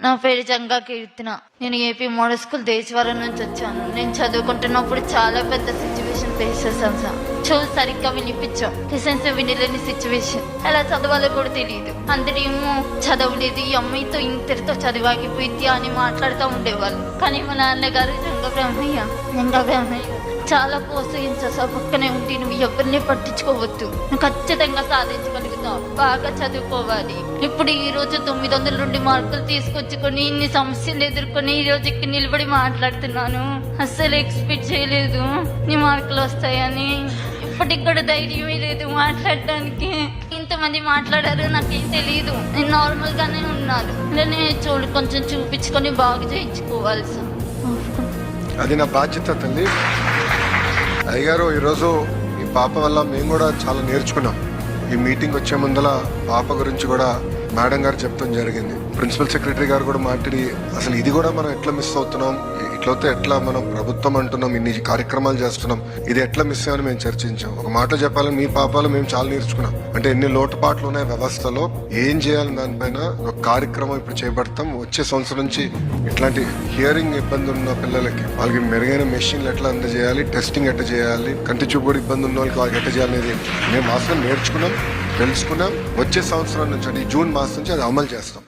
నా పేరు జంగా కీర్తన. నేను ఏపీ మోడల్ స్కూల్ దేశవరం నుంచి వచ్చాను. నేను చదువుకుంటున్నప్పుడు చాలా పెద్ద సిచ్యువేషన్ ఫేస్ చేశాను సార్. చెవులు సరిగ్గా వినిపించాం, లిసెన్స్ వినలేని సిచ్యువేషన్. ఎలా చదవాలో కూడా తెలియదు. అందరేమో చదవలేదు, ఈ అమ్మాయితో ఇంతటితో చదివాగిపోయింది అని మాట్లాడుతూ ఉండేవాళ్ళు. కానీ మా నాన్నగారు జంగా బ్రహ్మయ్య చాలా ప్రోత్సహించా సార్. పక్కనే ఉండి నువ్వు ఎవరిని పట్టించుకోవద్దు, నువ్వు ఖచ్చితంగా సాధించగలుగుతావు, బాగా చదువుకోవాలి. ఇప్పుడు ఈ రోజు 900 నుండి మార్కులు తీసుకొచ్చుకొని ఇన్ని సమస్యలు ఎదుర్కొని ఈ రోజు ఇక్కడ నిలబడి మాట్లాడుతున్నాను. అస్సలు ఎక్స్పెక్ట్ చేయలేదు నీ మార్కులు వస్తాయని. ఇప్పటికి కూడా ధైర్యమే లేదు మాట్లాడడానికి. ఇంతమంది మాట్లాడారు నాకేం తెలియదు. నేను నార్మల్ గానే ఉన్నాను. చూడు కొంచెం చూపించుకొని బాగా చేయించుకోవాలి సార్. అది నా బాధ్యత తల్లి. అయ్యగారు, ఈరోజు ఈ పాప వల్ల మేము కూడా చాలా నేర్చుకున్నాం. ఈ మీటింగ్ వచ్చే ముందల పాప గురించి కూడా మేడం గారు చెప్తాం జరిగింది. ప్రిన్సిపల్ సెక్రటరీ గారు కూడా మాట్లాడి అసలు ఇది కూడా మనం ఎట్లా మిస్ అవుతున్నాం, ఇట్లయితే ఎట్లా మనం ప్రభుత్వం అంటున్నాం, ఇన్ని కార్యక్రమాలు చేస్తున్నాం, ఇది ఎట్లా మిస్ అయ్యని మేము చర్చించాం. ఒక మాట చెప్పాలని మీ పాపలో మేము చాలా నేర్చుకున్నాం. అంటే ఎన్ని లోటుపాట్లు ఉన్నాయి వ్యవస్థలో, ఏం చేయాలని దానిపైన ఒక కార్యక్రమం ఇప్పుడు చేపడతాం. వచ్చే సంవత్సరం నుంచి ఇట్లాంటి హియరింగ్ ఇబ్బంది ఉన్న పిల్లలకి వాళ్ళకి మెరుగైన మెషిన్లు ఎట్లా అందజేయాలి, టెస్టింగ్ ఎట్లా చేయాలి, కంటి చూపు కూడా ఇబ్బంది ఉన్న వాళ్ళకి ఎట్లా చేయాలనేది మేము వాస్తవం నేర్చుకున్నాం, తెలుసుకున్నాం. వచ్చే సంవత్సరం నుంచి అంటే జూన్ మాసం నుంచి అది అమలు చేస్తాం.